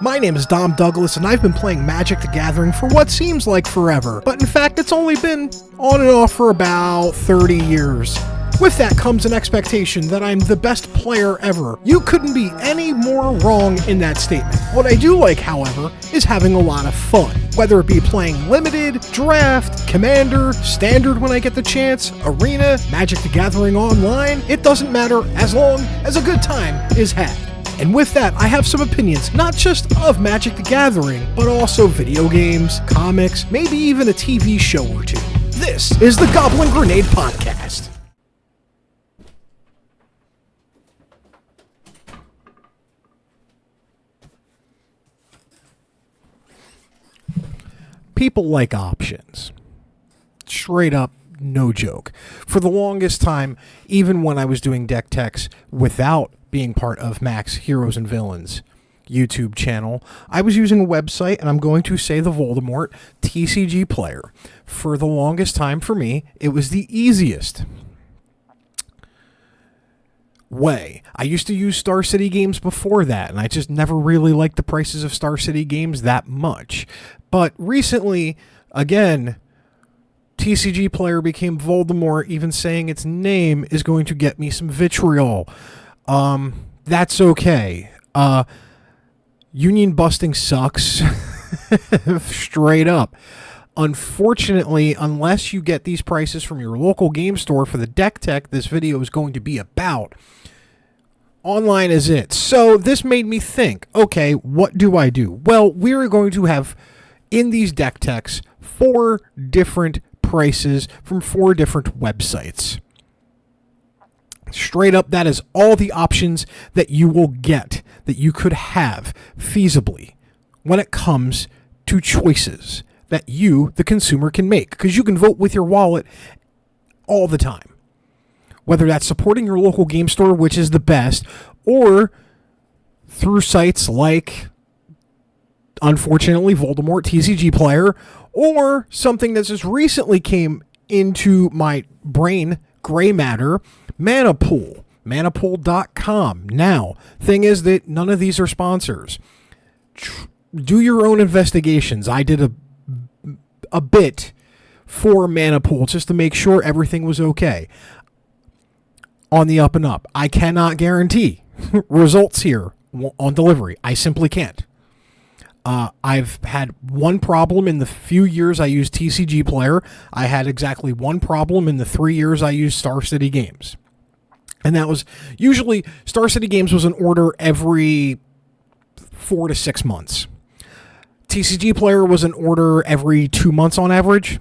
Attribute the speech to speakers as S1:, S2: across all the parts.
S1: My name is Dom Douglas, and I've been playing Magic the Gathering for what seems like forever, but in fact it's only been on and off for about 30 years. With that comes an expectation that I'm the best player ever. You couldn't be any more wrong in that statement. What I do like, however, is having a lot of fun. Whether it be playing Limited, Draft, Commander, Standard when I get the chance, Arena, Magic the Gathering Online, it doesn't matter as long as a good time is had. And with that, I have some opinions, not just of Magic the Gathering, but also video games, comics, maybe even a TV show or two. This is the Goblin Grenade Podcast. People like options. Straight up, no joke. For the longest time, even when I was doing deck techs without being part of Mac's Heroes and Villains YouTube channel, I was using a website, and I'm going to say the Voldemort TCG Player. For the longest time, for me, it was the easiest way. I used to use Star City Games before that, and I just never really liked the prices of Star City Games that much. But recently, again, TCG Player became Voldemort. Even saying its name is going to get me some vitriol. That's okay. Union busting sucks. Straight up. Unfortunately, unless you get these prices from your local game store for the deck tech this video is going to be about, online is it. So this made me think, okay, what do I do? Well, we're going to have in these deck techs 4 different prices from 4 different websites. Straight up, that is all the options that you will get, that you could have feasibly when it comes to choices that you, the consumer, can make. Because you can vote with your wallet all the time. Whether that's supporting your local game store, which is the best, or through sites like, unfortunately, Voldemort TCG Player, or something that just recently came into my brain, gray matter, Mana Pool, manapool.com. Now, thing is that none of these are sponsors. Do your own investigations. I did a bit for Mana Pool just to make sure everything was okay. On the up and up. I cannot guarantee results here on delivery. I simply can't. I've had one problem in the few years I used TCG Player. I had exactly one problem in the 3 years I used Star City Games. And that was usually Star City Games was an order every 4 to 6 months. TCG Player was an order every 2 months on average.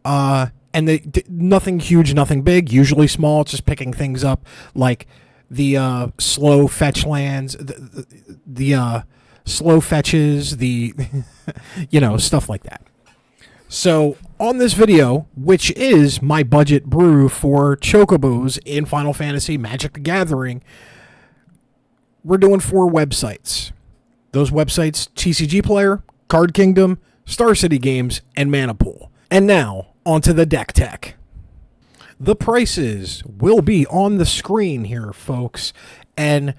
S1: And nothing huge, nothing big, usually small, just picking things up like the slow fetch lands, the slow fetches, the, stuff like that. So on this video, which is my budget brew for Chocobos in Final Fantasy Magic the Gathering, we're doing 4 websites. Those websites, TCG Player, Card Kingdom, Star City Games, and Mana Pool. And now, onto the deck tech. The prices will be on the screen here, folks, and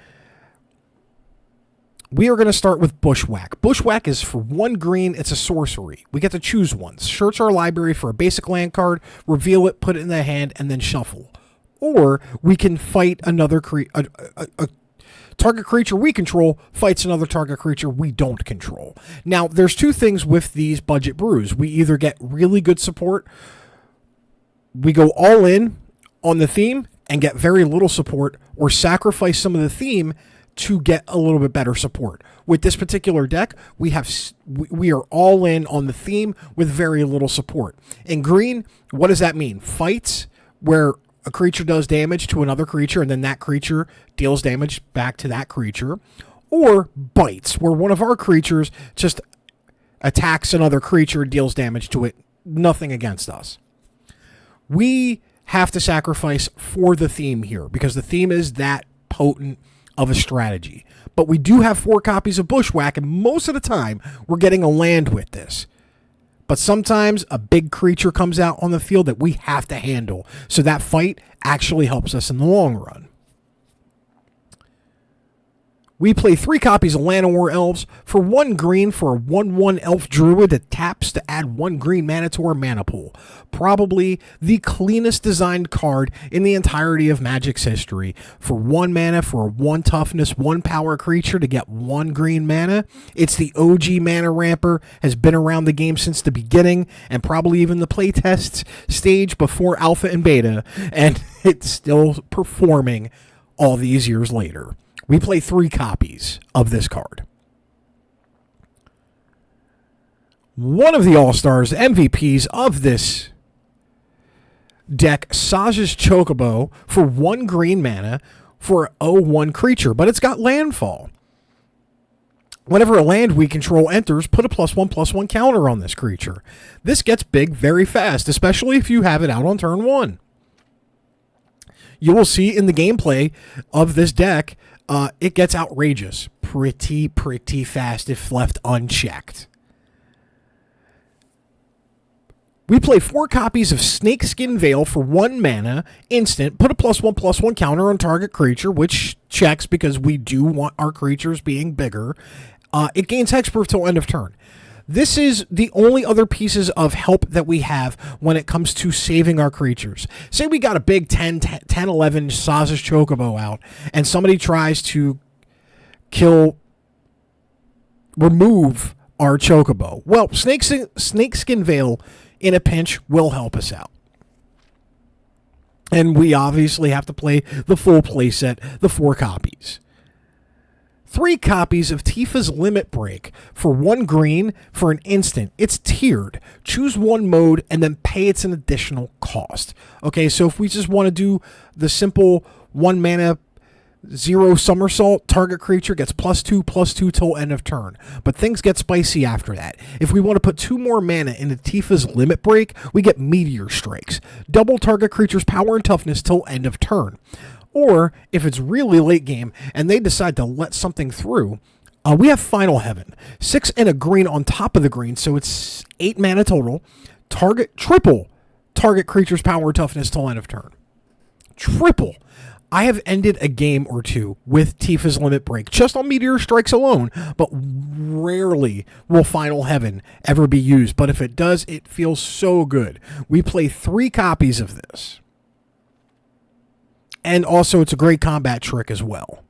S1: we are going to start with Bushwhack. Bushwhack is for 1 green. It's a sorcery. We get to choose one. Search our library for a basic land card, reveal it, put it in the hand, and then shuffle. Or we can fight another a target creature we control fights another target creature we don't control. Now, there's 2 things with these budget brews. We either get really good support, we go all in on the theme and get very little support, or sacrifice some of the theme to get a little bit better support. With this particular deck, we are all in on the theme with very little support. In green, what does that mean? Fights, where a creature does damage to another creature and then that creature deals damage back to that creature. Or bites, where one of our creatures just attacks another creature, deals damage to it, nothing against us. We have to sacrifice for the theme here because the theme is that potent of a strategy. But we do have 4 copies of Bushwhack, and most of the time we're getting a land with this. But sometimes a big creature comes out on the field that we have to handle, so that fight actually helps us in the long run. We play 3 copies of Llanowar Elves for 1 green for a 1/1 elf druid that taps to add 1 green mana to our mana pool. Probably the cleanest designed card in the entirety of Magic's history. For 1 mana for a 1 toughness, 1 power creature to get 1 green mana. It's the OG mana ramper, has been around the game since the beginning, and probably even the playtest stage before alpha and beta, and it's still performing all these years later. We play 3 copies of this card. One of the All-Stars, MVPs of this deck, Sazh's Chocobo, for 1 green mana for an 0/1 creature, but it's got landfall. Whenever a land we control enters, put a +1/+1 counter on this creature. This gets big very fast, especially if you have it out on turn 1. You will see in the gameplay of this deck, it gets outrageous pretty fast if left unchecked. We play 4 copies of Snakeskin Veil for 1 mana, instant, put a +1/+1 counter on target creature, which checks because we do want our creatures being bigger. It gains hexproof till end of turn. This is the only other pieces of help that we have when it comes to saving our creatures. Say we got a big 10-11 Sazh's Chocobo out, and somebody tries to remove our Chocobo. Well, Snakeskin Veil in a pinch will help us out. And we obviously have to play the full playset, the 4 copies. 3 copies of Tifa's Limit Break for 1 green for an instant. It's tiered. Choose 1 mode and then pay its an additional cost. Okay, so if we just want to do the simple 1 mana 0 somersault, target creature gets +2/+2 till end of turn. But things get spicy after that. If we want to put 2 more mana into Tifa's Limit Break, we get Meteor Strikes. Double target creature's power and toughness till end of turn. Or, if it's really late game and they decide to let something through, we have Final Heaven. 6 and a green on top of the green, so it's 8 mana total. Triple target creature's power and toughness till end of turn. Triple. I have ended a game or 2 with Tifa's Limit Break, just on Meteor Strikes alone, but rarely will Final Heaven ever be used. But if it does, it feels so good. We play 3 copies of this. And also, it's a great combat trick as well.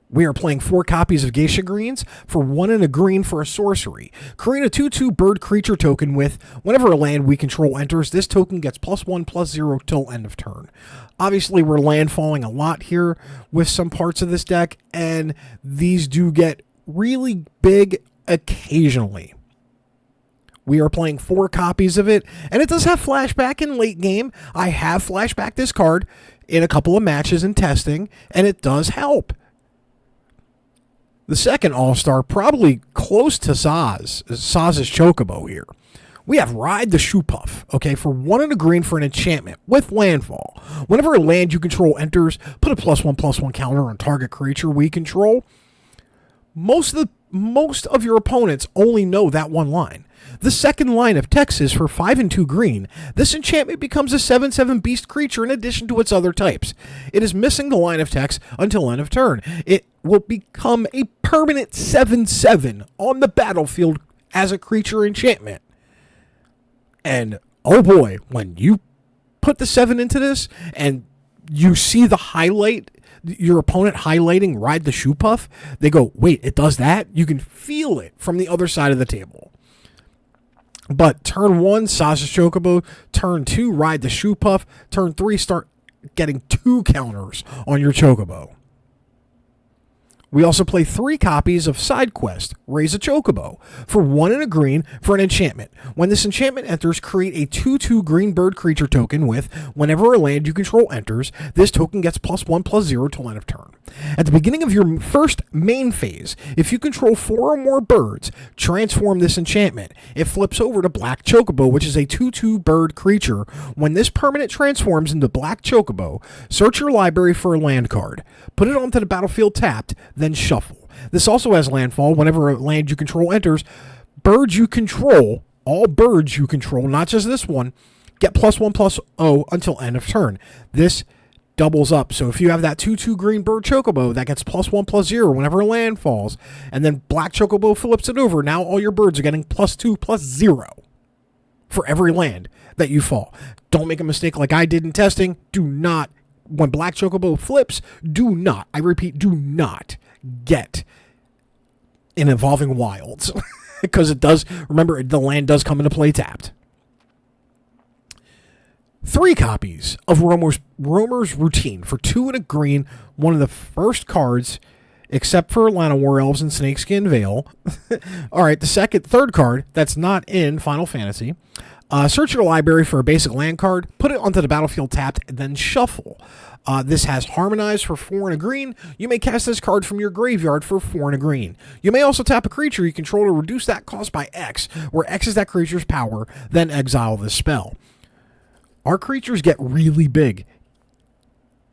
S1: We are playing 4 copies of Gysahl Greens for 1 and a green for a sorcery. Create a 2/2 bird creature token with, whenever a land we control enters, this token gets +1/+0 till end of turn. Obviously, we're landfalling a lot here with some parts of this deck, and these do get really big occasionally. We are playing 4 copies of it, and it does have flashback in late game. I have flashbacked this card in a couple of matches and testing, and it does help. The second All-Star, probably close to Sazh's Chocobo here. We have Ride the Shoopuf, okay, for 1 and a green for an enchantment with landfall. Whenever a land you control enters, put a +1/+1 counter on target creature we control. Most of your opponents only know that one line. The second line of text is for 5 and 2 green. This enchantment becomes a 7/7 beast creature in addition to its other types. It is missing the line of text until end of turn. It will become a permanent 7/7 on the battlefield as a creature enchantment. And oh boy, when you put the 7 into this and you see the highlight, your opponent highlighting Ride the Shoopuf, they go, wait, it does that? You can feel it from the other side of the table. But turn 1, Sazh's Chocobo. Turn 2, Ride the Shoopuf. Turn 3, start getting 2 counters on your Chocobo. We also play 3 copies of Sidequest, Raise a Chocobo, for 1 and a green for an enchantment. When this enchantment enters, create a 2/2 green bird creature token with, whenever a land you control enters, this token gets +1/+0 till end of turn. At the beginning of your first main phase, if you control 4 or more birds, transform this enchantment. It flips over to Black Chocobo, which is a 2/2 bird creature. When this permanent transforms into Black Chocobo, search your library for a land card. Put it onto the battlefield tapped, then shuffle. This also has landfall. Whenever a land you control enters, birds you control, all birds you control, not just this one, get +1/+0 until end of turn. This doubles up. So if you have that 2/2 green bird chocobo that gets +1/+0 whenever a land falls, and then black chocobo flips it over, now all your birds are getting +2/+0 for every land that you fall. Don't make a mistake like I did in testing. Do not, when black chocobo flips, do not, I repeat, do not get in Evolving Wilds. Because it does, remember, the land does come into play tapped. 3 copies of Roamer's Routine for 2 and a green. One of the first cards, except for Llanowar Elves and Snakeskin Veil. All right, the third card that's not in Final Fantasy. Search your library for a basic land card, put it onto the battlefield tapped, and then shuffle. This has Harmonize for 4 and a green. You may cast this card from your graveyard for 4 and a green. You may also tap a creature you control to reduce that cost by X, where X is that creature's power, then exile this spell. Our creatures get really big,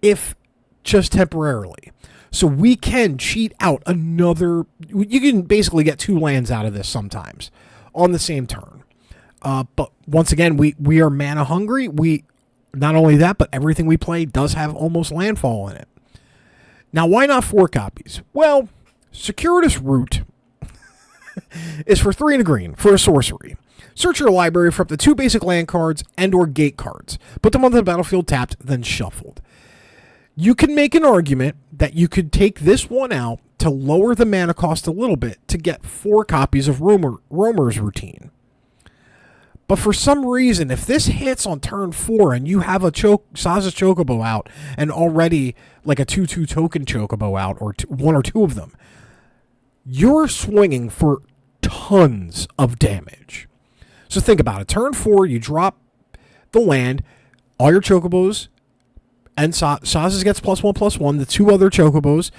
S1: if just temporarily. So we can cheat out another... You can basically get 2 lands out of this sometimes on the same turn. But once again, we are mana hungry. Not only that, but everything we play does have almost landfall in it. Now, why not 4 copies? Well, Circuitous Route is for 3 and a green for a sorcery. Search your library for up to 2 basic land cards and or gate cards. Put them onto the battlefield tapped, then shuffled. You can make an argument that you could take this one out to lower the mana cost a little bit to get 4 copies of Roamer's Routine. But for some reason, if this hits on turn 4 and you have a Sazh Chocobo out and already like a 2/2 token Chocobo out, or 1 or 2 of them, you're swinging for tons of damage. So think about it. Turn 4, you drop the land, all your Chocobos, and Sazh gets +1/+1. The 2 other Chocobos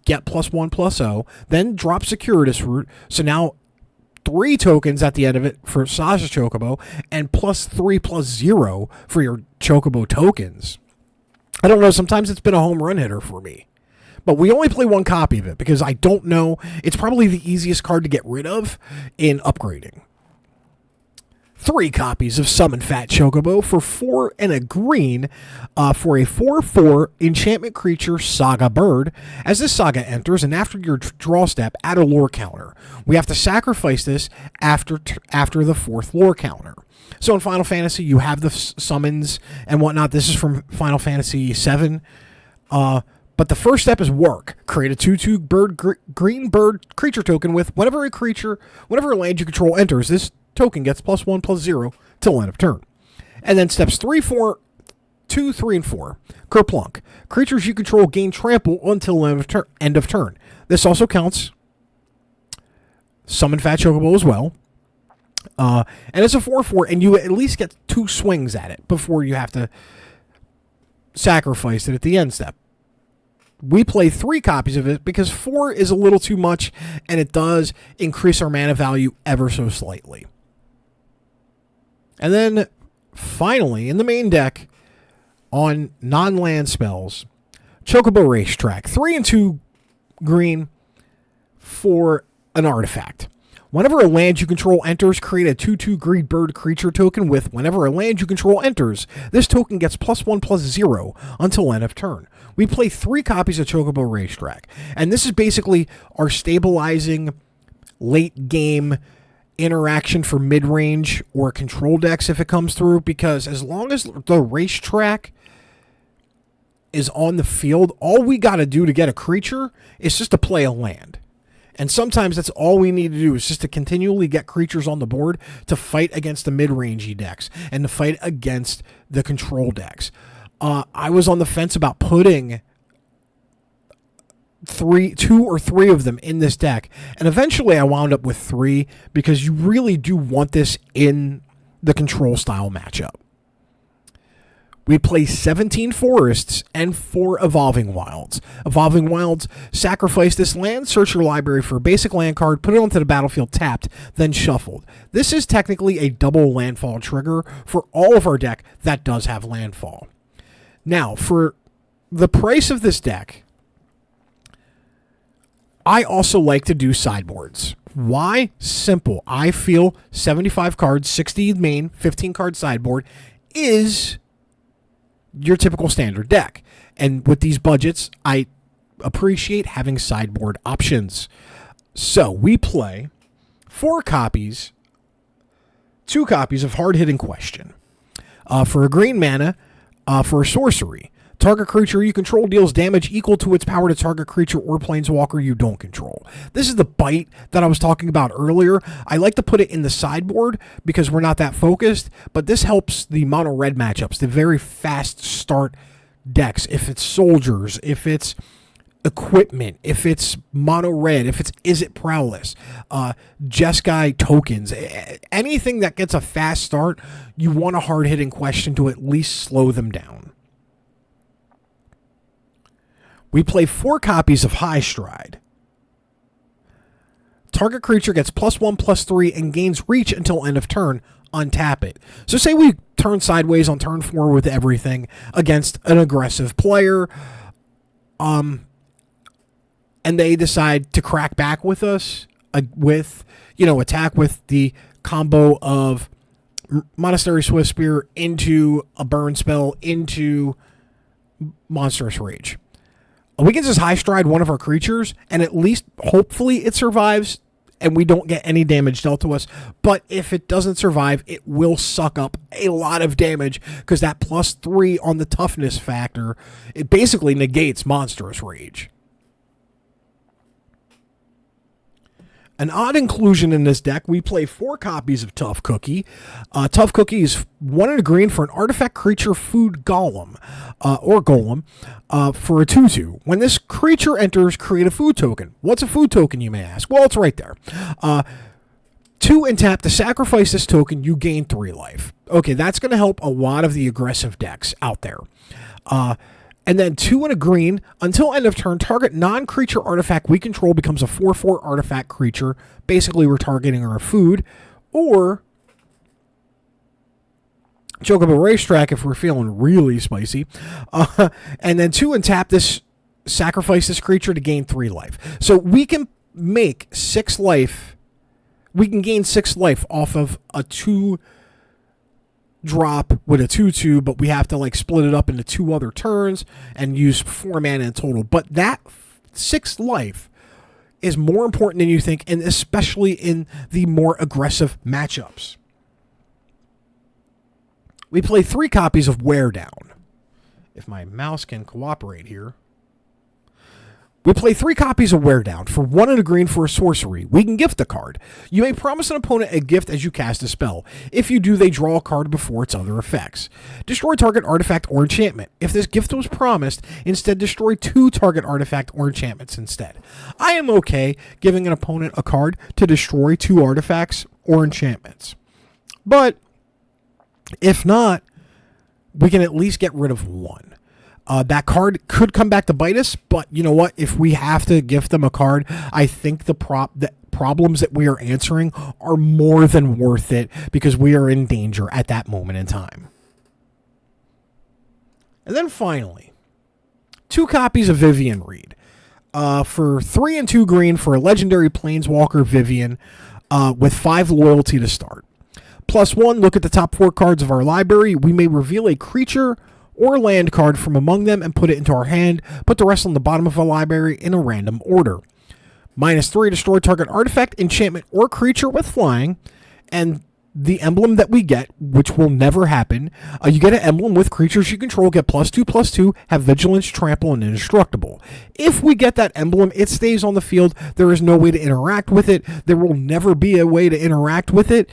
S1: get +1/+0. Then drop Circuitous Route. So now 3 tokens at the end of it for Sazh Chocobo, and +3/+0 for your Chocobo tokens. I don't know, sometimes it's been a home run hitter for me. But we only play 1 copy of it because I don't know. It's probably the easiest card to get rid of in upgrading. 3 copies of Summon Fat Chocobo for 4 and a green for a 4/4 enchantment creature Saga Bird. As this saga enters, and after your draw step, add a lore counter. We have to sacrifice this after the 4th lore counter. So in Final Fantasy, you have the summons and whatnot. This is from Final Fantasy VII. But the first step is work. Create a 2/2 green bird creature token with whenever a land you control enters, this token gets +1/+0 till end of turn. And then steps 2, 3, and 4. Kerplunk. Creatures you control gain trample until end of turn. This also counts Summon Fat Chocobo as well. And it's a 4/4, and you at least get 2 swings at it before you have to sacrifice it at the end step. We play 3 copies of it because 4 is a little too much, and it does increase our mana value ever so slightly. And then, finally, in the main deck, on non-land spells, Chocobo Racetrack. 3 and 2 green for an artifact. Whenever a land you control enters, create a 2/2 green bird creature token with whenever a land you control enters, this token gets +1/+0 until end of turn. We play 3 copies of Chocobo Racetrack. And this is basically our stabilizing late game interaction for mid-range or control decks if it comes through, because as long as the racetrack is on the field, all we got to do to get a creature is just to play a land. And sometimes that's all we need to do is just to continually get creatures on the board to fight against the mid-rangey decks and to fight against the control decks. I was on the fence about putting 2 or 3 of them in this deck, and eventually I wound up with 3 because you really do want this in the control style matchup. We play 17 forests and 4 Evolving Wilds. Evolving Wilds, sacrifice this land, search your library for a basic land card, put it onto the battlefield tapped, then shuffled. This is technically a double landfall trigger for all of our deck that does have landfall. Now, for the price of this deck, I also like to do sideboards. Why? Simple. I feel 75 cards, 60 main, 15 card sideboard is your typical standard deck. And with these budgets, I appreciate having sideboard options. So we play 2 copies of Hard Hitting Question. For a green mana, for a sorcery, target creature you control deals damage equal to its power to target creature or planeswalker you don't control. This is the bite that I was talking about earlier. I like to put it in the sideboard because we're not that focused, but this helps the mono red matchups, the very fast start decks. If it's soldiers, if it's equipment, if it's mono red, if it's Is It Prowess, Jeskai tokens, anything that gets a fast start, you want a hard hitting question to at least slow them down. We play 4 copies of High Stride. Target creature gets +1/+3 and gains reach until end of turn. Untap it. So say we turn sideways on turn 4 with everything against an aggressive player, and they decide to crack back with us with, attack with the combo of Monastery Swiftspear into a burn spell into Monstrous Rage. We can just High Stride one of our creatures, and at least hopefully it survives and we don't get any damage dealt to us. But if it doesn't survive, it will suck up a lot of damage because that +3 on the toughness factor, it basically negates Monstrous Rage. An odd inclusion in this deck, we play 4 copies of Tough Cookie. Tough Cookie is 1 and a green for an artifact creature food golem, for a 2/2. When this creature enters, create a food token. What's a food token, you may ask? Well, it's right there. 2 and tap to sacrifice this token, you gain 3 life. Okay, that's going to help a lot of the aggressive decks out there. And then 2 and a green, until end of turn, target non-creature artifact we control becomes a 4/4 artifact creature. Basically, we're targeting our food. Or Chocobo Racetrack if we're feeling really spicy. And then 2 and tap this, sacrifice this creature to gain 3 life. So we can make 6 life. We can gain 6 life off of a 2 drop with a 2/2, but we have to split it up into 2 other turns and use 4 mana in total. But that 6 life is more important than you think, and especially in the more aggressive matchups. We play 3 copies of Wear Down. If my mouse can cooperate here. We play 3 copies of Wear Down for 1 and a green for a sorcery. We can gift a card. You may promise an opponent a gift as you cast a spell. If you do, they draw a card before its other effects. Destroy target artifact or enchantment. If this gift was promised, instead destroy 2 target artifact or enchantments instead. I am okay giving an opponent a card to destroy 2 artifacts or enchantments. But if not, we can at least get rid of 1. That card could come back to bite us, but you know what? If we have to gift them a card, I think the problems that we are answering are more than worth it because we are in danger at that moment in time. And then finally, 2 copies of Vivien Reid. For 3 and 2 green for a legendary planeswalker Vivien with 5 loyalty to start. +1, look at the top 4 cards of our library. We may reveal a creature or land card from among them and put it into our hand. Put the rest on the bottom of our library in a random order. -3, destroy target artifact, enchantment, or creature with flying. And the emblem that we get, which will never happen, you get an emblem with creatures you control, get +2/+2, have vigilance, trample, and indestructible. If we get that emblem, it stays on the field. There is no way to interact with it. There will never be a way to interact with it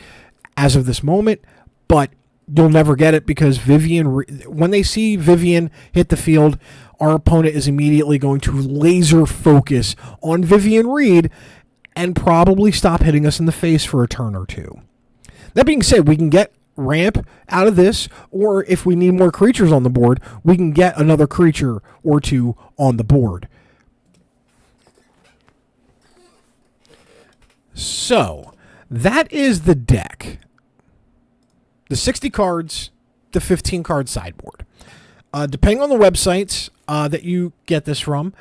S1: as of this moment, but you'll never get it because when they see Vivien hit the field, our opponent is immediately going to laser focus on Vivien Reid and probably stop hitting us in the face for a turn or 2. That being said, we can get ramp out of this, or if we need more creatures on the board, we can get another creature or 2 on the board. So, that is the deck. The 60 cards, the 15 card sideboard. Depending on the websites that you get this from,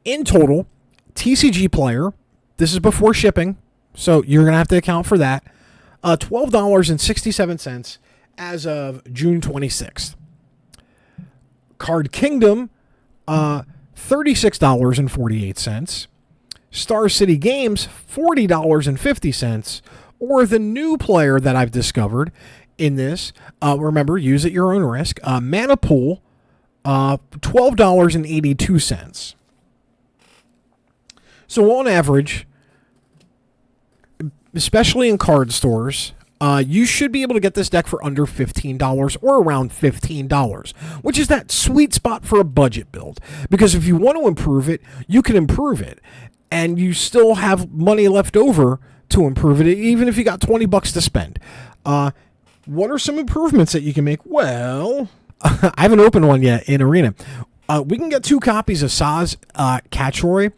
S1: in total, TCG player, this is before shipping, so you're going to have to account for that, $12.67 as of June 26th. Card Kingdom, $36.48. Star City Games, $40.50. Or the new player that I've discovered in this, remember, use at your own risk, Mana Pool, $12.82. So on average, especially in card stores, you should be able to get this deck for under $15 or around $15, which is that sweet spot for a budget build. Because if you want to improve it, you can improve it, and you still have money left over to improve it, even if you got $20 to spend. What are some improvements that you can make? Well, I haven't opened one yet in Arena. We can get 2 copies of Sazh Catchroy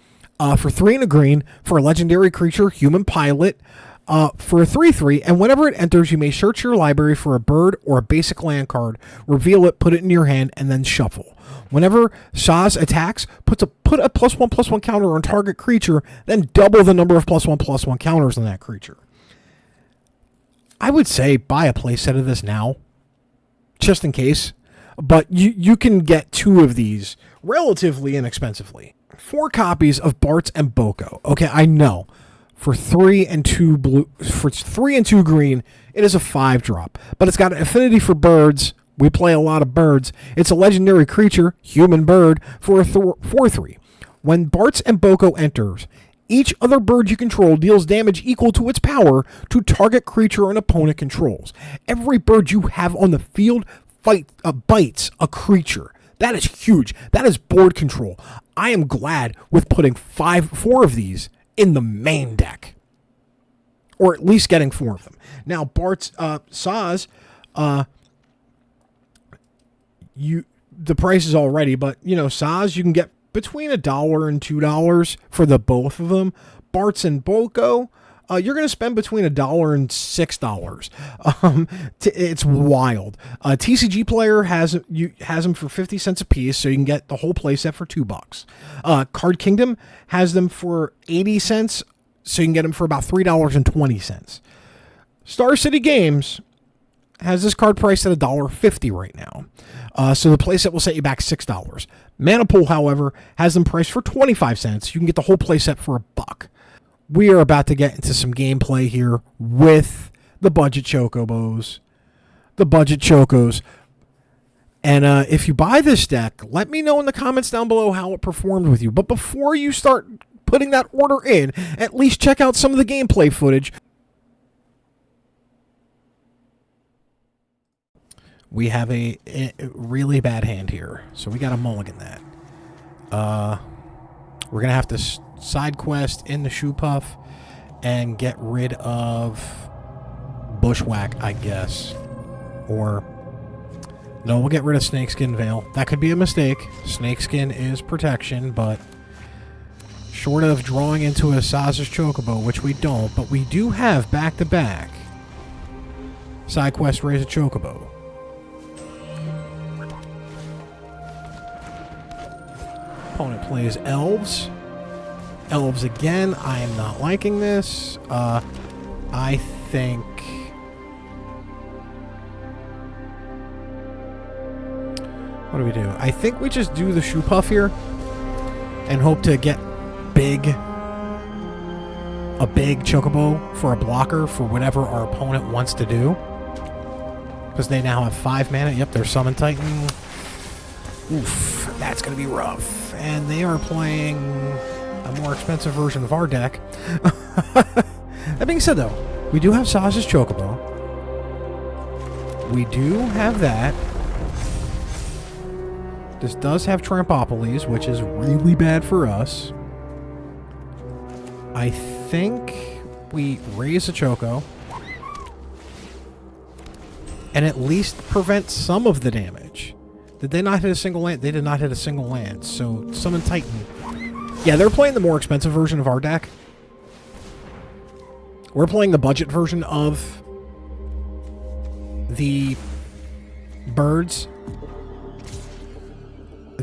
S1: for 3 and a green for a legendary creature, human pilot, for a 3/3, and whenever it enters, you may search your library for a bird or a basic land card, reveal it, put it in your hand, and then shuffle. Whenever Sazh attacks, put a +1/+1 counter on target creature, then double the number of +1/+1 counters on that creature. I would say buy a playset of this now, just in case. But you can get 2 of these relatively inexpensively. 4 copies of Bartz and Boko. Okay, I know. For 3 and 2 blue, for 3 and 2 green, it is a 5-drop. But it's got an affinity for birds. We play a lot of birds. It's a legendary creature, human bird, for a 4/3. When Bartz and Boko enters, each other bird you control deals damage equal to its power to target creature an opponent controls. Every bird you have on the field bites a creature. That is huge. That is board control. I am glad with putting 4 of these in the main deck, or at least getting 4 of them. Now, Bart's Sazh, the price is already, but Sazh you can get between $1 and $2 for the both of them. Bartz and Boko, you're going to spend between $1 and $6. It's wild. TCG Player has them for 50 cents a piece, so you can get the whole playset for $2. Card Kingdom has them for 80 cents, so you can get them for about $3.20. Star City Games has this card priced at $1.50 right now. So the playset will set you back $6. Mana Pool, however, has them priced for 25 cents. You can get the whole playset for $1. We are about to get into some gameplay here with the budget Chocobos. The budget Chocos. And if you buy this deck, let me know in the comments down below how it performed with you. But before you start putting that order in, at least check out some of the gameplay footage. We have a really bad hand here, so we got to mulligan that. We're going to have to Sidequest in the Shoopuf and get rid of Bushwhack, I guess. Or, no, we'll get rid of Snakeskin Veil. That could be a mistake. Snakeskin is protection, but short of drawing into a Sazh's Chocobo, which we don't, but we do have back-to-back Sidequest Raise a Chocobo. Opponent plays Elves. Elves again. I am not liking this. I think... What do? I think we just do the Shoopuf here and hope to get a big Chocobo for a blocker for whatever our opponent wants to do. Because they now have 5 mana. Yep, they're Summon Titan. Oof, that's going to be rough. And they are playing a more expensive version of our deck. That being said, though, we do have Sazh's Chocobo. We do have that. This does have Trampopolis, which is really bad for us. I think we raise a Choco and at least prevent some of the damage. Did they not hit a single land? They did not hit a single land. So, Summon Titan. Yeah, they're playing the more expensive version of our deck. We're playing the budget version of the birds.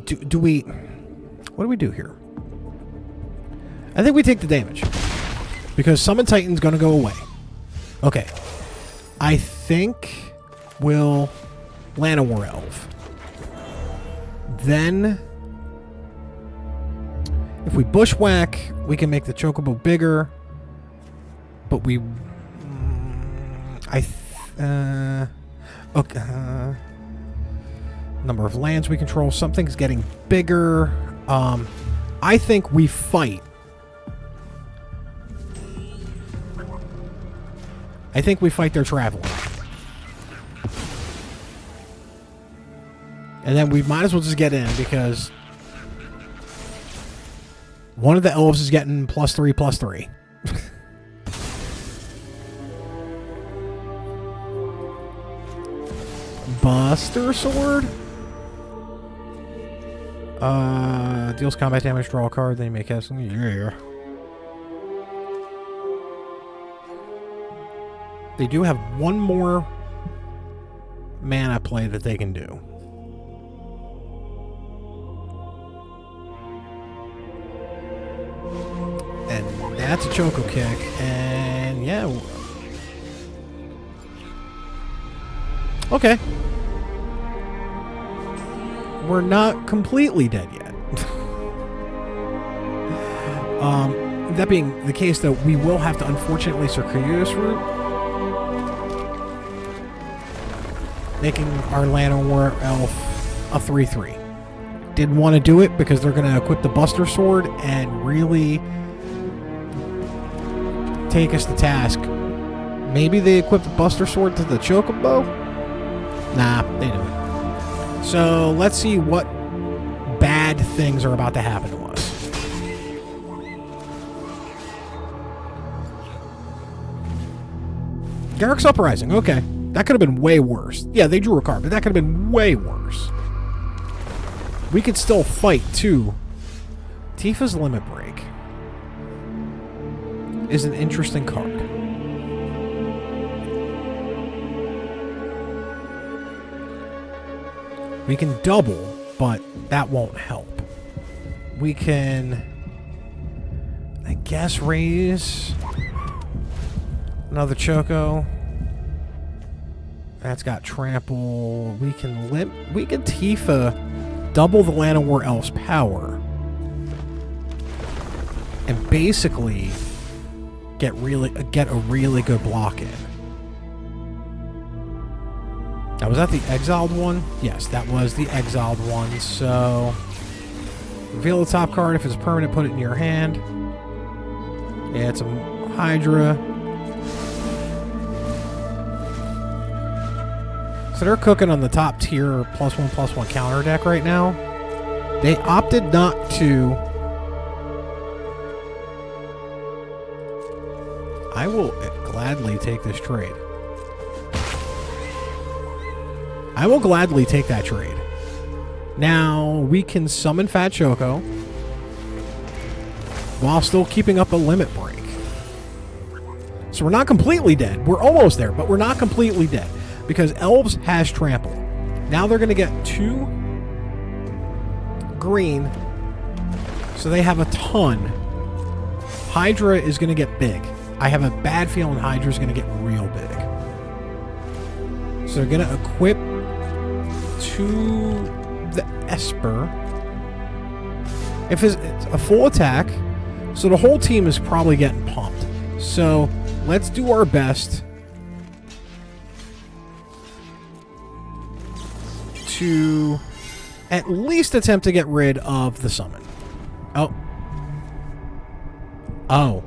S1: Do we... What do we do here? I think we take the damage. Because Summon Titan's going to go away. Okay. I think we'll Llanowar Elves. then if we Bushwhack, we can make the Chocobo bigger. But we... okay. Number of lands we control. Something's getting bigger. I think we fight. I think we fight their traveler. And then we might as well just get in because one of the elves is getting +3/+3. Buster Sword? Deals combat damage, draw a card, then you make cast. Yeah. They do have one more mana play that they can do. And that's a Choco Kick. And yeah. Okay. We're not completely dead yet. That being the case, though, we will have to unfortunately Circuitous Route, making our Llanowar Elf a 3/3. Didn't want to do it because they're going to equip the Buster Sword and really take us to task. Maybe they equip the Buster Sword to the Chocobo? Nah, they don't. So let's see what bad things are about to happen to us. Garrick's Uprising, okay. That could have been way worse. Yeah, they drew a card, but that could have been way worse. We could still fight, too. Tifa's Limit Break is an interesting card. We can double, but that won't help. We can, I guess, raise another Choco. That's got trample. We can Tifa double the Llanowar Elves' power and basically get a really good block in. Now, was that the exiled one? Yes, that was the exiled one. So, reveal the top card. If it's permanent, put it in your hand. Yeah, it's a Hydra. So they're cooking on the top tier +1/+1 counter deck right now. They opted not to. I will gladly take this trade. I will gladly take that trade. Now, we can summon Fat Choco while still keeping up a limit break. So we're not completely dead. We're almost there, but we're not completely dead because Elves has trample. Now they're going to get 2 green, so they have a ton. Hydra is going to get big. I have a bad feeling Hydra is going to get real big. So they're going to equip to the Esper. If it's a full attack, so the whole team is probably getting pumped. So let's do our best to at least attempt to get rid of the summon. Oh,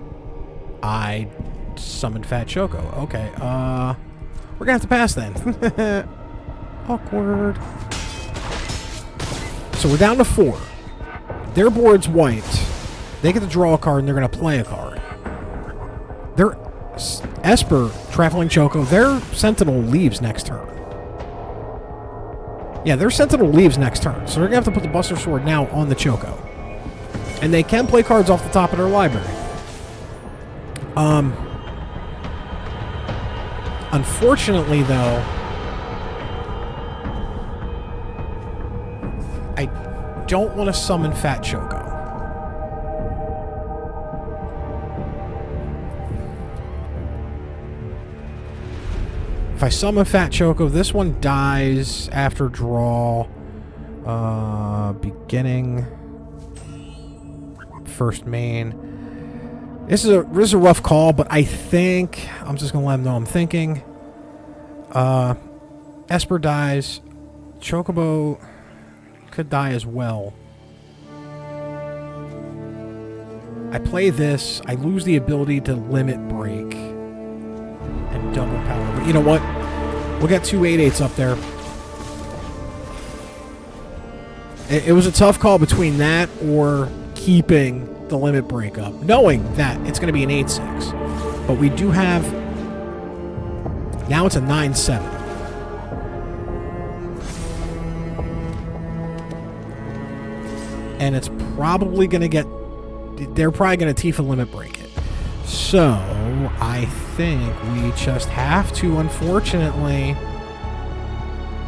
S1: I summoned Fat Choco. Okay, we're gonna have to pass then. Awkward. So we're down to 4. Their board's wiped. They get to draw a card and they're going to play a card. Their Esper, Traveling Choco, their Sentinel leaves next turn. Yeah, their Sentinel leaves next turn. So they're going to have to put the Buster Sword now on the Choco. And they can play cards off the top of their library. Unfortunately, though, I don't want to summon Fat Choco. If I summon Fat Choco, this one dies after draw. Beginning. First main. This is a rough call, but I think I'm just gonna let him know I'm thinking. Esper dies. Chocobo could die as well. I play this. I lose the ability to limit break and double power. But you know what? We'll get 2 8/8s up there. It was a tough call between that or keeping the limit break up, knowing that it's going to be an 8/6. But we do have... Now it's a 9/7. And it's probably going to get... They're probably going to Tifa limit break it. So, I think we just have to, unfortunately...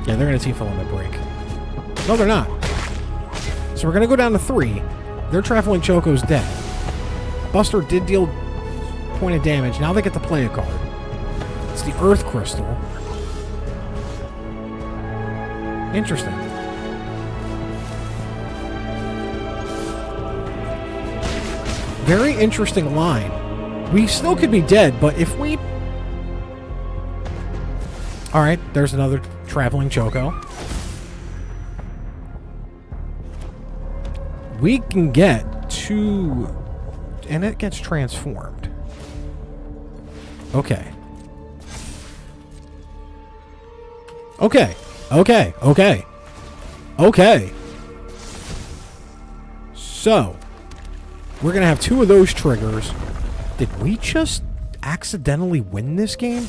S1: Yeah, they're going to Tifa limit break. No, they're not. So we're going to go down to 3. Their Traveling Choco's dead. Buster did deal point of damage. Now they get to play a card. It's the Earth Crystal. Interesting. Very interesting line. We still could be dead, but if we... Alright, there's another Traveling Choco. We can get 2... And it gets transformed. Okay. Okay. Okay. Okay. Okay. So, we're going to have 2 of those triggers. Did we just accidentally win this game?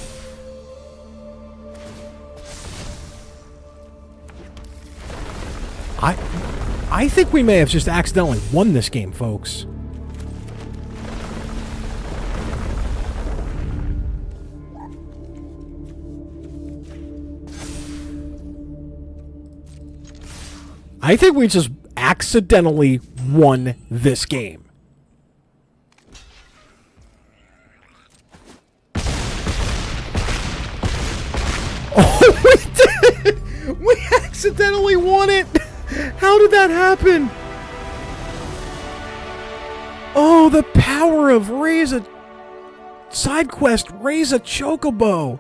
S1: I think we may have just accidentally won this game, folks. I think we just accidentally won this game. Oh, we did! We accidentally won it! How did that happen? Oh, the power of Sidequest, raise a Chocobo.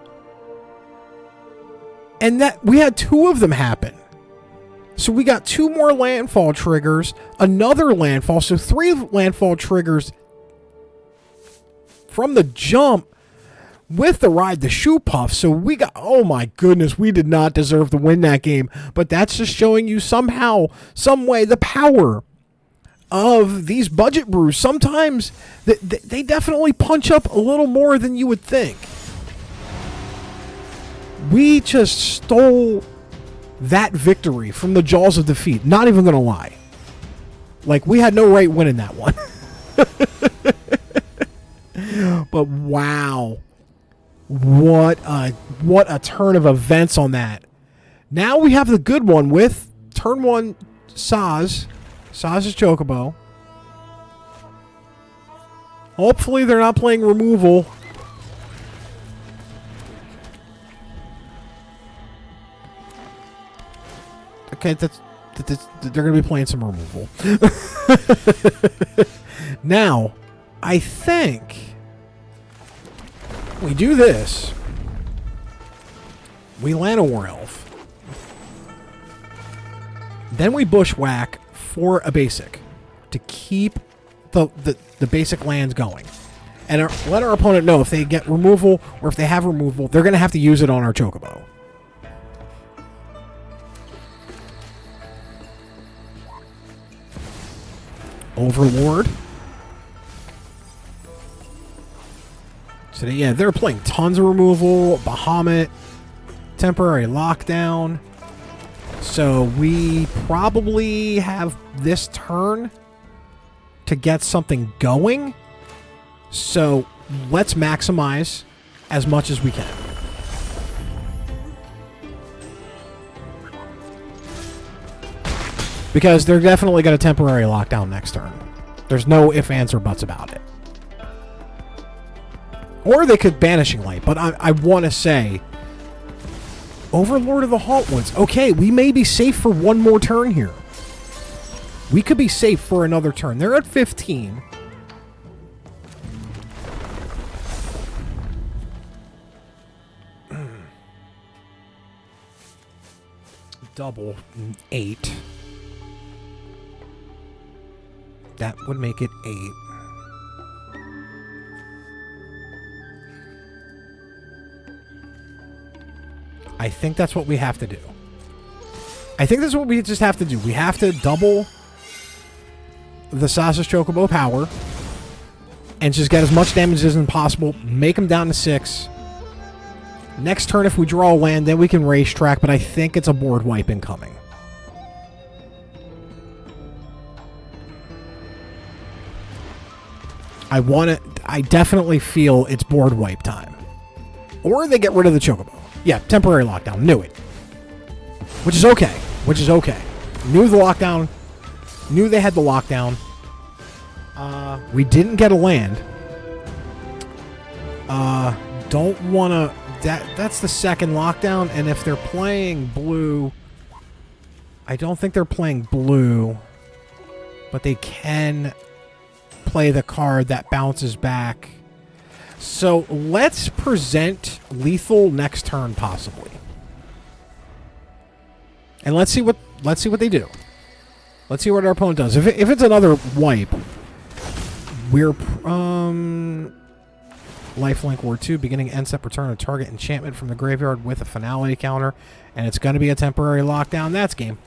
S1: And that we had 2 of them happen. So we got 2 more landfall triggers, another landfall, so 3 landfall triggers from the jump with the Ride the Shoopuf. So we got, oh my goodness, we did not deserve to win that game. But that's just showing you somehow, some way, the power of these budget brews. Sometimes they definitely punch up a little more than you would think. We just stole that victory from the jaws of defeat. Not even going to lie. Like, we had no right winning that one. But wow. What a turn of events on that. Now we have the good one with turn 1 Sazh. Sazh's Chocobo. Hopefully they're not playing removal. Okay, they're going to be playing some removal. Now, I think we do this. We Llanowar Elf. Then we Bushwhack for a basic to keep the basic lands going. And let our opponent know if they get removal or if they have removal, they're going to have to use it on our Chocobo. Overlord. So yeah, they're playing tons of removal. Bahamut. Temporary lockdown. So we probably have this turn to get something going. So let's maximize as much as we can. Because they're definitely going to temporary lockdown next turn. There's no ifs, ands, or buts about it. Or they could Banishing Light, but I want to say Overlord of the Hauntwoods. Okay, we may be safe for one more turn here. We could be safe for another turn. They're at 15. Double 8. That would make it 8. I think that's what we have to do. I think that's what we just have to do. We have to double the Sazh's Chocobo power and just get as much damage as possible. Make them down to 6. Next turn, if we draw a land, then we can racetrack, but I think it's a board wipe incoming. I definitely feel it's board wipe time. Or they get rid of the Chocobo. Yeah, temporary lockdown. Knew it. Which is okay. Which is okay. Knew the lockdown. Knew they had the lockdown. We didn't get a land. Don't want to... That's the second lockdown, and if they're playing blue... I don't think they're playing blue, but they can play the card that bounces back. So let's present lethal next turn, possibly, and let's see what they do. Let's see what our opponent does. If it's another wipe, we're Lifelink Ward 2, beginning end step, return a target enchantment from the graveyard with a finality counter, and it's going to be a temporary lockdown. That's game.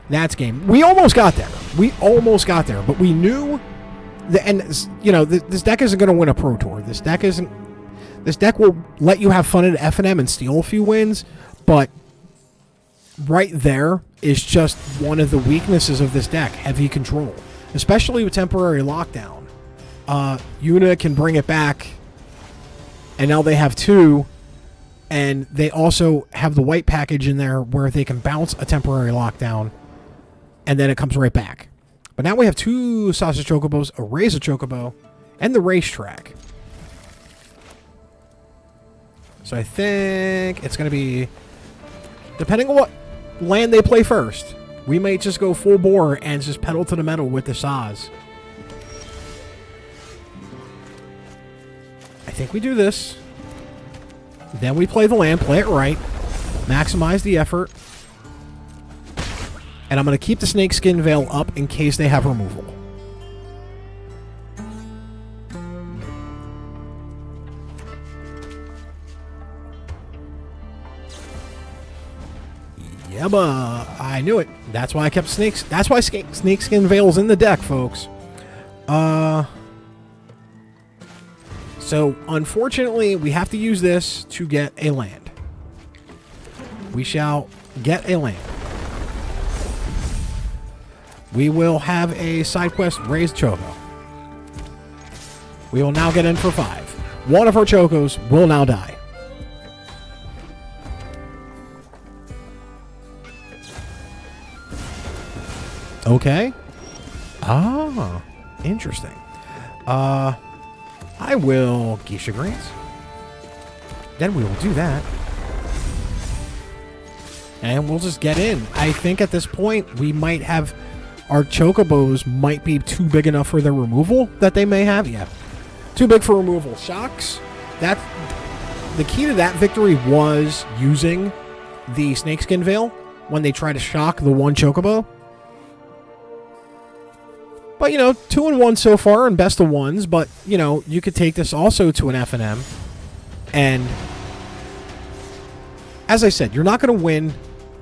S1: That's game. We almost got there. We almost got there, but we knew, this deck isn't going to win a Pro Tour. This deck will let you have fun at FNM and steal a few wins, but right there is just one of the weaknesses of this deck, heavy control, especially with temporary lockdown. Yuna can bring it back, and now they have 2, and they also have the white package in there where they can bounce a temporary lockdown, and then it comes right back. But now we have 2 Sazh Chocobos, a Razor Chocobo, and the Racetrack. So I think it's going to be, depending on what land they play first, we might just go full bore and just pedal to the metal with the Sazh. I think we do this. Then we play the land, play it right, maximize the effort. And I'm going to keep the Snakeskin Veil up in case they have removal. Yeah, but I knew it. That's why I kept snakes. That's why Snakeskin Veil's in the deck, folks. So, unfortunately, we have to use this to get a land. We shall get a land. We will have a Sidequest Raised Choco. We will now get in for 5. One of our Chocos will now die. Okay. Ah, interesting. I will Gysahl Greens. Then we will do that. And we'll just get in. I think at this point we might have... Our Chocobos might be too big enough for their removal that they may have. Yeah. Too big for removal. Shocks. The key to that victory was using the Snakeskin Veil when they try to shock the one Chocobo. But, 2-1 so far and best of ones. But, you could take this also to an FNM. And, as I said, you're not going to win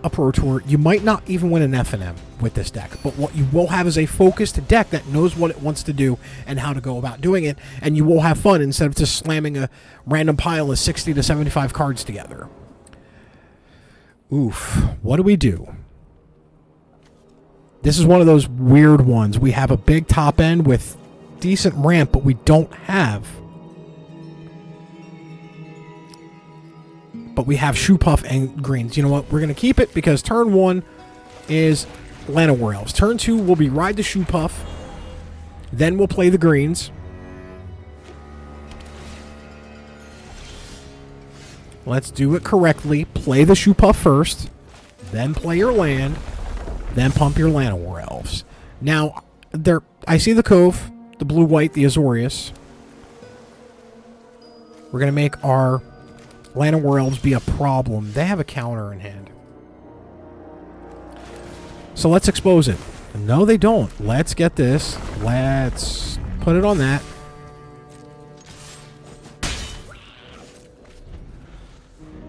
S1: a Pro Tour. You might not even win an FNM with this deck. But what you will have is a focused deck that knows what it wants to do and how to go about doing it. And you will have fun instead of just slamming a random pile of 60 to 75 cards together. Oof. What do we do? This is one of those weird ones. We have a big top end with decent ramp, but we don't have. But we have Shoopuf and Greens. You know what? We're going to keep it because turn 1 is Llanowar Elves. Turn 2 will be Ride the Shoopuf. Then we'll play the Greens. Let's do it correctly. Play the Shoopuf first, then play your land, then pump your Llanowar Elves. Now, I see the Cove, the blue-white, the Azorius. We're going to make our Llanowar Elves be a problem. They have a counter in hand. So let's expose it. No, they don't. Let's get this. Let's put it on that.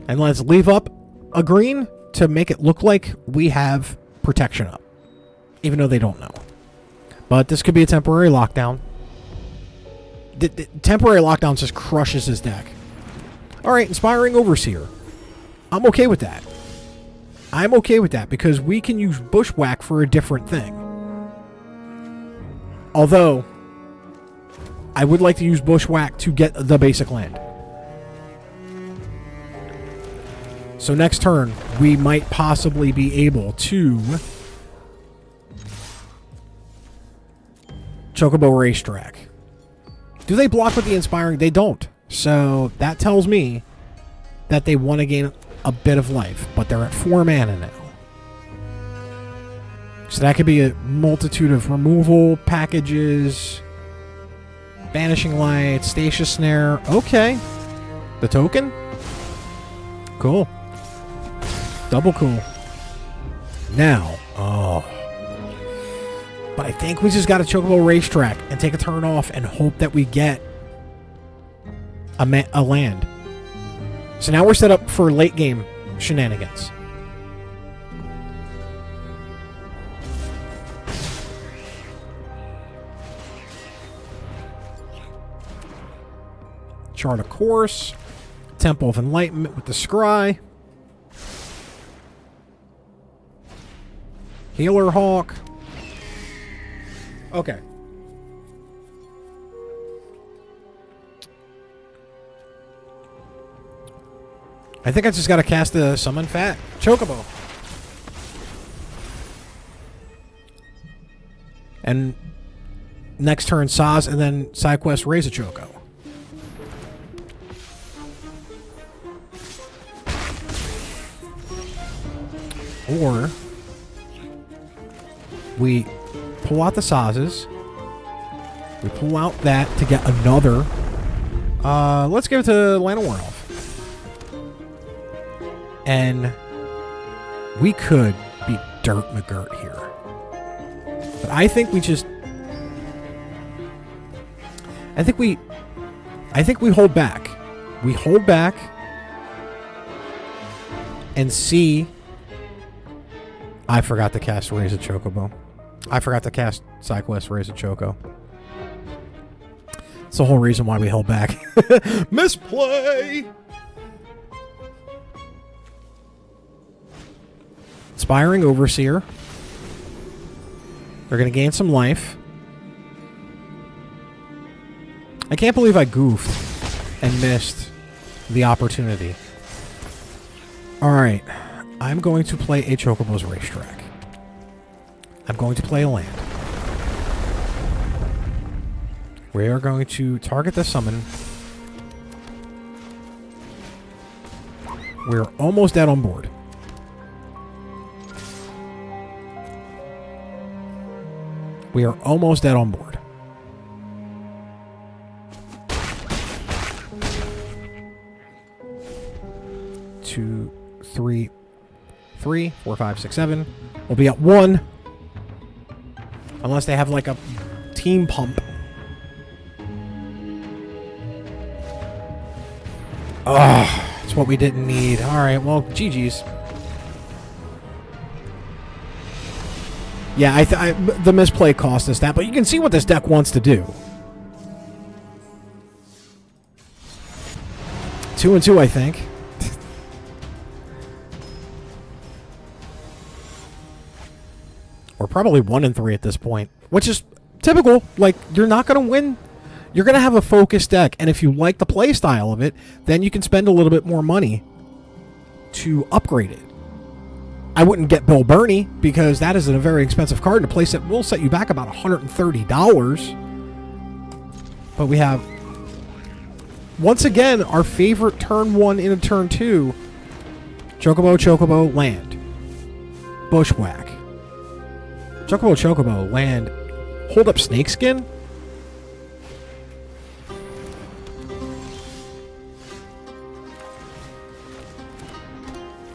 S1: And let's leave up a green to make it look like we have protection up. Even though they don't know. But this could be a temporary lockdown. The temporary lockdown just crushes his deck. Alright, Inspiring Overseer. I'm okay with that. I'm okay with that because we can use Bushwhack for a different thing. Although, I would like to use Bushwhack to get the basic land. So next turn, we might possibly be able to Chocobo Racetrack. Do they block with the Inspiring? They don't. So that tells me that they want to gain a bit of life, but they're at 4 mana now. So that could be a multitude of removal packages, Banishing Light, Stasis Snare. Okay. The token? Cool. Double cool. Now, but I think we just got to Chocobo Racetrack and take a turn off and hope that we get a land. So now we're set up for late game shenanigans. Chart a Course. Temple of Enlightenment with the Scry. Healer Hawk. Okay. I think I just got to cast the Summon Fat Chocobo. And next turn, Sazh, and then Sidequest Raise a Choco. Or we pull out the Sazhes. We pull out that to get another. Let's give it to Llanowar Elf. And we could be Dirt McGirt here. But I think we just... I think we hold back. We hold back and see... I forgot to cast Raise a Chocobo. I forgot to cast Sidequest Raise a Choco. It's the whole reason why we held back. Misplay! Inspiring Overseer. They're going to gain some life. I can't believe I goofed and missed the opportunity. Alright. I'm going to play a Chocobo's Racetrack. I'm going to play a land. We are going to target the summon. We're almost dead on board. We are almost dead on board. Two, three, 3, 4, 5, 6, 7. We'll be at 1. Unless they have like a team pump. Oh, it's what we didn't need. Alright, well, GG's. Yeah, the misplay cost us that, but you can see what this deck wants to do. 2 and 2, I think. We're probably 1 and 3 at this point, which is typical. Like, you're not going to win. You're going to have a focused deck, and if you like the play style of it, then you can spend a little bit more money to upgrade it. I wouldn't get Bill Burney, because that is a very expensive card, and a place that will set you back about $130. But we have once again, our favorite turn 1 into turn 2. Chocobo, land. Bushwhack. Chocobo, land. Hold up Snakeskin?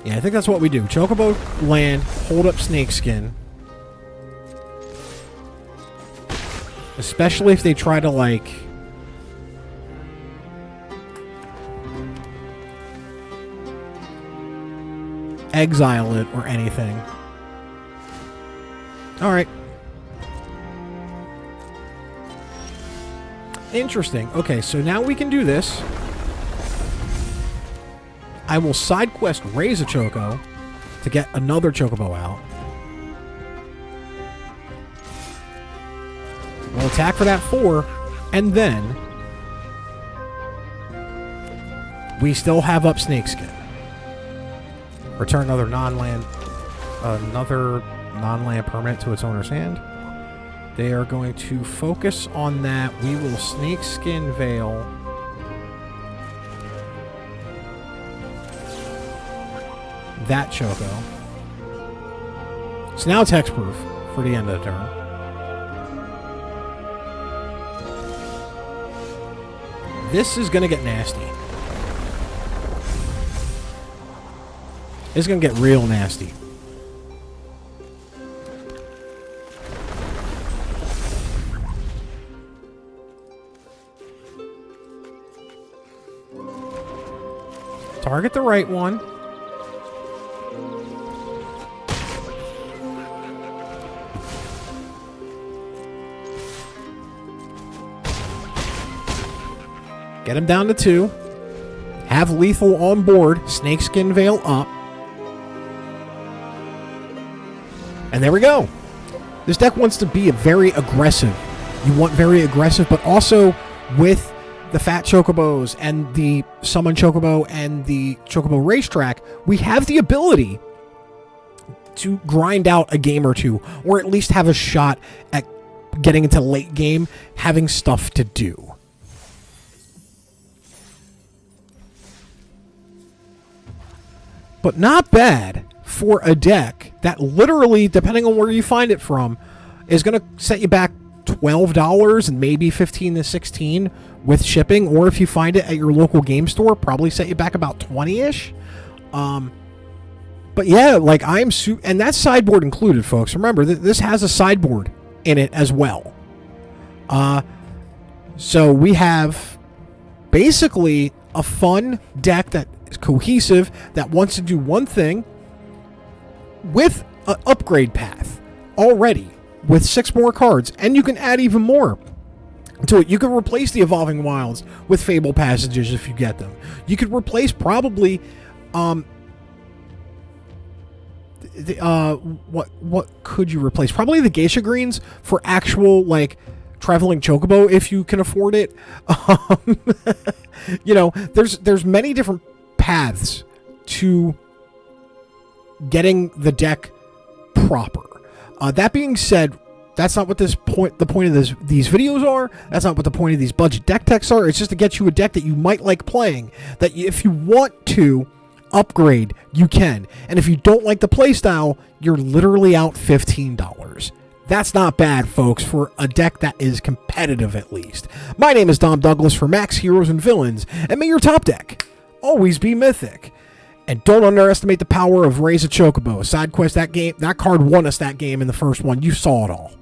S1: Yeah, I think that's what we do. Chocobo, land, hold up Snakeskin. Especially if they try to, like... exile it or anything. Alright. Interesting. Okay, so now we can do this. I will Sidequest raise a Choco to get another Chocobo out. We'll attack for that 4, and then we still have up Snakeskin. Return another non-land permanent to its owner's hand. They are going to focus on that. We will Snakeskin Veil. That Choco. So now it's hexproof for the end of the turn. This is going to get nasty. It's going to get real nasty. Target the right one. Get him down to 2. Have lethal on board. Snakeskin Veil up. And there we go. This deck wants to be very aggressive. You want very aggressive, but also with the Fat Chocobos and the Summon Chocobo and the Chocobo Racetrack, we have the ability to grind out a game or two, or at least have a shot at getting into late game, having stuff to do. But not bad for a deck that literally, depending on where you find it from, is going to set you back $12 and maybe $15 to $16 with shipping, or if you find it at your local game store, probably set you back about 20-ish. But yeah, like and that's sideboard included, folks. Remember, this has a sideboard in it as well. So we have basically a fun deck that is cohesive, that wants to do one thing with an upgrade path already with 6 more cards, and you can add even more to it. You can replace the Evolving Wilds with Fable Passages if you get them. You could replace probably what could you replace? Probably the Gysahl Greens for actual, like, traveling Chocobo if you can afford it. You know, there's many different paths to getting the deck proper. That being said, that's not what the point of these videos are. That's not what the point of these budget deck techs are. It's just to get you a deck that you might like playing, that if you want to upgrade, you can. And if you don't like the playstyle, you're literally out $15. That's not bad, folks, for a deck that is competitive at least. My name is Dom Douglas for Max Heroes and Villains, and may your top deck always be mythic. And don't underestimate the power of Raise a Chocobo. Sidequest, that card won us that game in the first one. You saw it all.